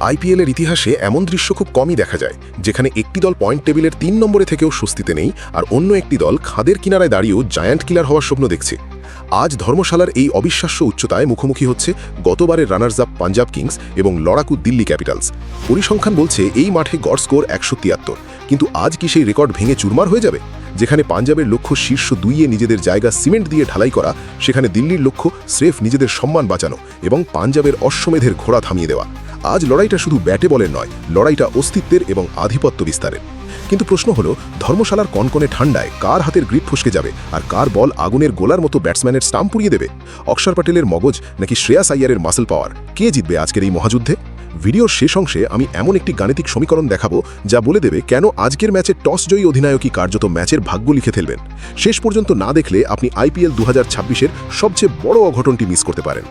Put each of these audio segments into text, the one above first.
আইপিএলের ইতিহাসে এমন দৃশ্য খুব কমই দেখা যায়, যেখানে একটি দল পয়েন্ট টেবিলের ৩ নম্বরে থেকেও স্বস্তিতে নেই আর অন্য একটি দল খাদের কিনারায় দাঁড়িয়েও জায়ান্ট কিলার হওয়ার স্বপ্ন দেখছে। আজ ধর্মশালার এই অবিশ্বাস্য উচ্চতায় মুখোমুখি হচ্ছে গতবারের রানার্স আপ পাঞ্জাব কিংস এবং লড়াকু দিল্লি ক্যাপিটালস। পরিসংখ্যান বলছে এই মাঠে গড় স্কোর ১৭৩, কিন্তু আজ কি সেই রেকর্ড ভেঙে চুরমার হয়ে যাবে? যেখানে পাঞ্জাবের লক্ষ্য শীর্ষ ২-এ নিজেদের জায়গা সিমেন্ট দিয়ে ঢালাই করা, সেখানে দিল্লির লক্ষ্য স্রেফ নিজেদের সম্মান বাঁচানো এবং পাঞ্জাবের অশ্বমেধের ঘোড়া থামিয়ে দেওয়া। আজ লড়াইটা শুধু ব্যাটে বলের নয়, লড়াইটা অস্তিত্বের এবং আধিপত্য বিস্তারের। কিন্তু প্রশ্ন হলো, ধর্মশালার কনকনে ঠান্ডায় কার হাতের গ্রিপ ফসকে যাবে আর কার বল আগুনের গোলার মতো ব্যাটসম্যানের স্টাম্প পুড়িয়ে দেবে? অক্ষর প্যাটেলের মগজ নাকি শ্রেয়াস আইয়ারের মাসল পাওয়ার? কে জিতবে আজকের এই মহাযুদ্ধে? ভিডিওর শেষ অংশে আমি এমন একটি গাণিতিক সমীকরণ দেখাবো যা বলে দেবে কেন আজকের ম্যাচে টস জয়ী অধিনায়কই কার্যত ম্যাচের ভাগ্য লিখে ফেলবেন। শেষ পর্যন্ত না দেখলে আপনি আইপিএল ২০২৬-এর সবচেয়ে বড় অঘটনটি মিস করতে পারেন।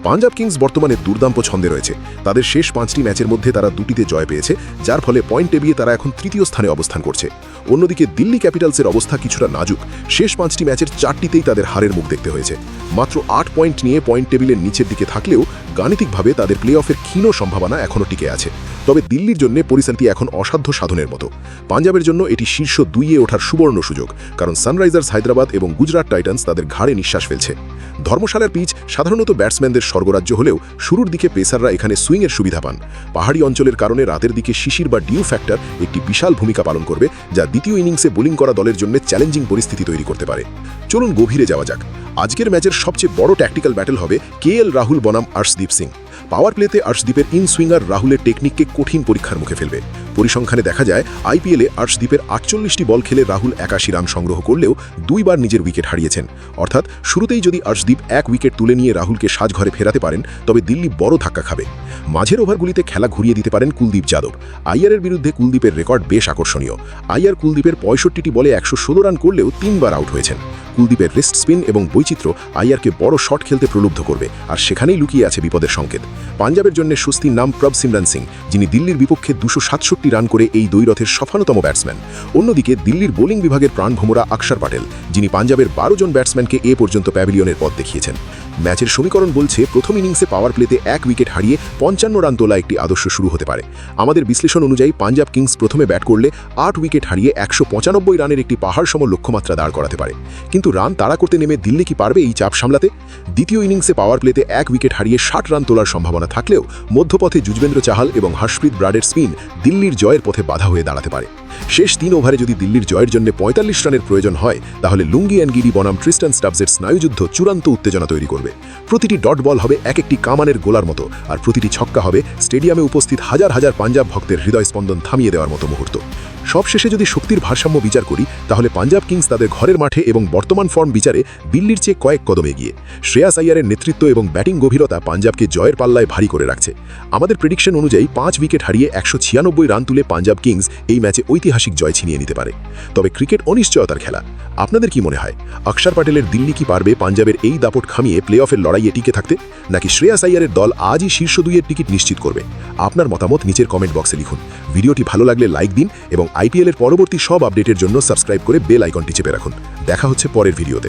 পাঞ্জাব কিংস বর্তমানে দুর্দান্ত ছন্দে রয়েছে। তাদের শেষ ৫টি ম্যাচের মধ্যে তারা ২টিতে জয় পেয়েছে, যার ফলে পয়েন্ট টেবিলে তারা এখন ৩য় স্থানে অবস্থান করছে। অন্যদিকে দিল্লি ক্যাপিটালসের অবস্থা কিছুটা নাজুক। শেষ ৫টি ম্যাচের ৪টিতেই তাদের হারের মুখ দেখতে হয়েছে। মাত্র ৮ পয়েন্ট নিয়ে পয়েন্ট টেবিলের নিচের দিকে থাকলেও গাণিতিকভাবে তাদের প্লে অফের ক্ষীণ সম্ভাবনা এখনও টিকে আছে। তবে দিল্লির জন্য পরিস্থিতি এখন অসাধ্য সাধনের মতো। পাঞ্জাবের জন্য এটি শীর্ষ ২-এ ওঠার সুবর্ণ সুযোগ, কারণ সানরাইজার্স হায়দ্রাবাদ এবং গুজরাট টাইটান্স তাদের ঘাড়ে নিঃশ্বাস ফেলছে। ধর্মশালার পিচ সাধারণত ব্যাটসম্যানদের স্বর্গরাজ্য হলেও শুরুর দিকে পেসাররা এখানে সুইংয়ের সুবিধা পান। পাহাড়ি অঞ্চলের কারণে রাতের দিকে শিশির বা ডিউ ফ্যাক্টর একটি বিশাল ভূমিকা পালন করবে, যা দ্বিতীয় ইনিংসে বোলিং করা দলের জন্য চ্যালেঞ্জিং পরিস্থিতি তৈরি করতে পারে। চলুন গভীরে যাওয়া যাক। আজকের ম্যাচের সবচেয়ে বড় ট্যাকটিক্যাল ব্যাটল হবে কেএল রাহুল বনাম আর্শদীপ সিং। পাওয়ার প্লেতে আর্শদীপের ইন সুইঙ্গার রাহুলের টেকনিককে কঠিন পরীক্ষার মুখে ফেলবে। পরিসংখ্যানে দেখা যায় আইপিএলে আর্শদীপের ৪৮টি বল খেলে রাহুল ৮১ রান সংগ্রহ করলেও ২ বার নিজের উইকেট হারিয়েছেন। অর্থাৎ শুরুতেই যদি আর্শদীপ ১ উইকেট তুলে নিয়ে রাহুলকে সাজঘরে ফেরাতে পারেন, তবে দিল্লি বড় ধাক্কা খাবে। মাঝের ওভারগুলিতে খেলা ঘুরিয়ে দিতে পারেন কুলদীপ যাদব। আইয়ারের বিরুদ্ধে কুলদীপের রেকর্ড বেশ আকর্ষণীয়। আইয়ার কুলদীপের ৬৫টি বলে ১১৬ রান করলেও ৩ বার আউট হয়েছেন। কুলদীপের রিস্ট স্পিন এবং বৈচিত্র্য আইয়ারকে বড় শট খেলতে প্রলুব্ধ করবে, আর সেখানেই লুকিয়ে আছে বিপদের সংকেত। পাঞ্জাবের জন্য স্বস্তির নাম প্রভ সিমরন সিং, যিনি দিল্লির বিপক্ষে ২৬৭ রান করে এই দ্বৈরথের সফলতম ব্যাটসম্যান। অন্যদিকে দিল্লির বোলিং বিভাগের প্রাণভোমরা অক্ষর প্যাটেল, যিনি পাঞ্জাবের ১২ জন ব্যাটসম্যানকে এ পর্যন্ত প্যাভিলিয়নের পথ দেখিয়েছেন। ম্যাচের সমীকরণ বলছে প্রথম ইনিংসে পাওয়ার প্লেতে ১ উইকেট হারিয়ে ৫৫ রান তোলা একটি আদর্শ শুরু হতে পারে। আমাদের বিশ্লেষণ অনুযায়ী পাঞ্জাব কিংস প্রথমে ব্যাট করলে ৮ উইকেট হারিয়ে ১৯৫ রানের একটি পাহাড়সম লক্ষ্যমাত্রা দাঁড় করাতে পারে। কিন্তু রান তাড়া করতে নেমে দিল্লি কি পারবে এই চাপ সামলাতে? দ্বিতীয় ইনিংসে পাওয়ার প্লেতে ১ উইকেট হারিয়ে ৬০ রান তোলার সম্ভাবনা থাকলেও মধ্যপথে যুজবেন্দ্র চাহাল এবং হর্ষপ্রীত ব্রাডের স্পিন দিল্লির জয়ের পথে বাধা হয়ে দাঁড়াতে পারে। শেষ ৩ ওভারে যদি দিল্লির জয়ের জন্য ৪৫ রানের প্রয়োজন হয়, তাহলে লুঙ্গি অ্যান্ড গিরি বনাম ট্রিস্টান স্টাবসের স্নায়ুযুদ্ধ চূড়ান্ত উত্তেজনা তৈরি করবে। প্রতিটি ডট বল হবে এক একটি কামানের গোলার মতো, আর প্রতিটি ছক্কা হবে স্টেডিয়ামে উপস্থিত হাজার হাজার পাঞ্জাব ভক্তের হৃদয় স্পন্দন থামিয়ে দেওয়ার মতো মুহূর্ত। সবশেষে যদি শক্তির ভারসাম্য বিচার করি, তাহলে পাঞ্জাব কিংস তাদের ঘরের মাঠে এবং বর্তমান ফর্ম বিচারে দিল্লির চেয়ে কয়েক কদম এগিয়ে। শ্রেয়াস আইয়ারের নেতৃত্ব এবং ব্যাটিং গভীরতা পাঞ্জাবকে জয়ের পাল্লায় ভারী করে রাখছে। আমাদের প্রেডিকশন অনুযায়ী ৫ উইকেট হারিয়ে ১৯৬ রান তুলে পাঞ্জাব কিংস এই ম্যাচে ঐতিহাসিক জয় ছিনিয়ে নিতে পারে। তবে ক্রিকেট অনিশ্চয়তার খেলা। আপনাদের কি মনে হয়, অক্ষর প্যাটেলের দিল্লি কি পারবে পাঞ্জাবের এই দাপট খামিয়ে প্লে অফের লড়াইয়ে টিকে থাকতে, নাকি শ্রেয়াস আইয়ারের দল আজই শীর্ষ ২-এর টিকিট নিশ্চিত করবে? আপনার মতামত নিচের কমেন্ট বক্সে লিখুন। ভিডিওটি ভালো লাগলে লাইক দিন এবং আইপিএলের পরবর্তী সব আপডেটের জন্য সাবস্ক্রাইব করে বেল আইকনটি চেপে রাখুন। দেখা হচ্ছে পরের ভিডিওতে।